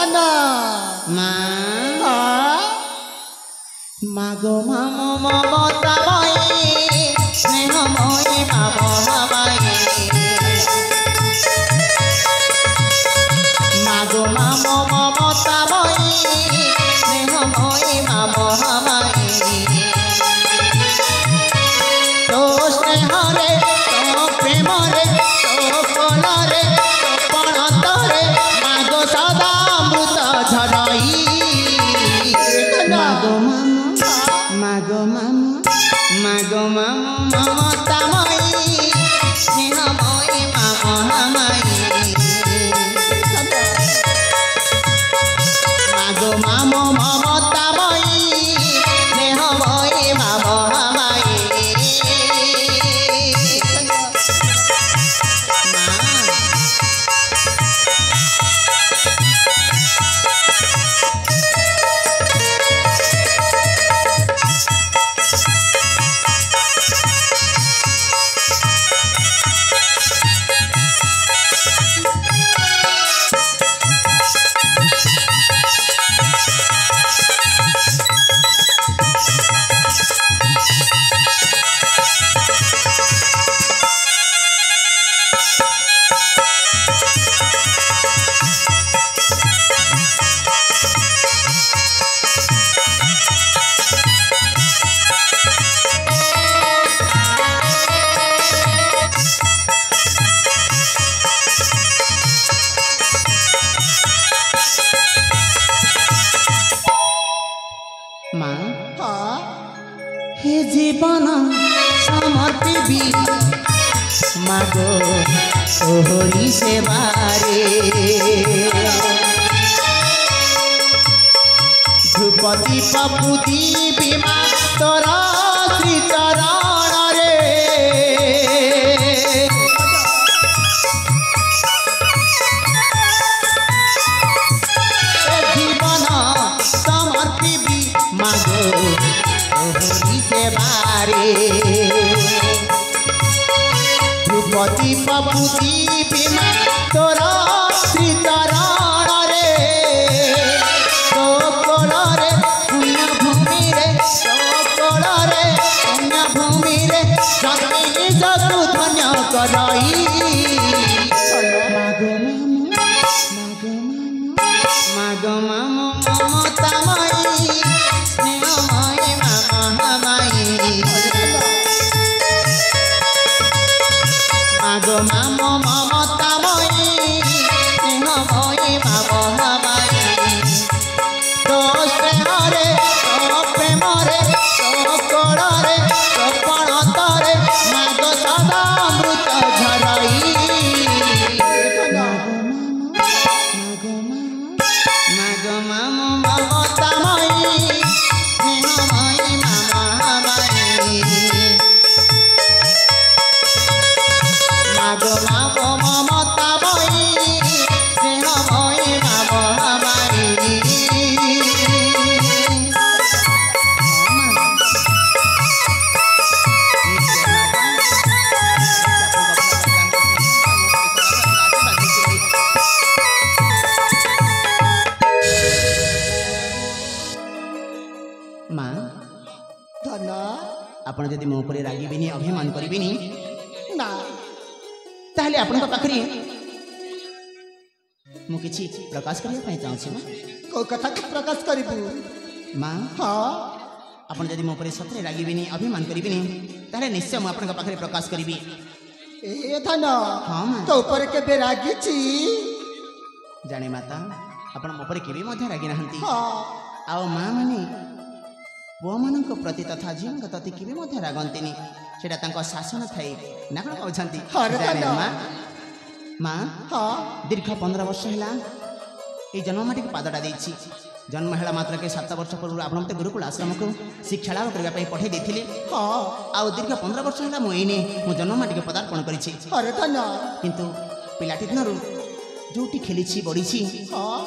धना मा मागो मामो ममतामयी स्नेहमयी भावमयी मागो मामो ममतामयी स्नेहमयी भावमयी तो स्नेहरे तो प्रेमरे तो कोलरे तो पणतरे मागो सदा अमृत झरई मागो मागो मामो ममतामयी स्नेहमयी भावमयी मागो मामो ममतामयी स्नेहमयी भावमयी हे जीवन समर्पिबी मागो तोहरी सेवारे ध्रुपदी पपुदी बीमा तोरा श्री चरण रे जीवन समर्पिबी मागो तोहरी सेवारे ध्रुपदी पपुदी बीमा तोरा श्री चरण रे तो कोलरे पुण्य भूमि रे तो कोलरे पुण्य भूमि रे जगनी जगु धन्य करई मागो मामो ममतामयी स्नेहमयी भावमयी मागो मामो ममतामयी स्नेहमयी भावमयी तो स्नेहरे तो प्रेमरे तो कोलरे तो पणतरे मागो सदा अमृत झरई मागो मामो ममतामयी स्नेहमयी भावमयी मागो मामो ममतामयी स्नेहमयी भावमयी माँ धना आपण जदि मो उपरे रागिबिनी अभिमान करिबिनी ना ताहले आपण पाखरे मु किछि प्रकाश करिया पई चाहछि को कथा को प्रकाश करिबू माँ हाँ आपण जदि मो उपरे सतरे रागिबिनी अभिमान करिबिनी ताहले निश्चय मु आपण पाखरे प्रकाश करिबी ए धना हाँ माँ तो ऊपर के बेरागी छी जाने माता आपण मो उपरे केबे मध्य रागी नाहंती हाँ आओ माँ माने पुओ मानक प्रति तथा झीओं प्रति केबे मध्य रागंतिनी सेटा तांको शासन थाई ना कण कहछंती जाने माँ माँ हाँ दीर्घ 15 वर्ष हैला ए जन्ममाटी के पादटा देछि जन्म हेला मात्र के 7 वर्ष पूर्व आपण मते गुरुकुल आश्रम को शिक्षालाभ करबा पई पठै देथिले हाँ आउ दीर्घ 15 वर्ष हैला मु एने मु जन्ममाटी के पदार्पण करिछि अरे धना किंतु पिलाटी दिनरु जोटी खेलिछि बढिछि हाँ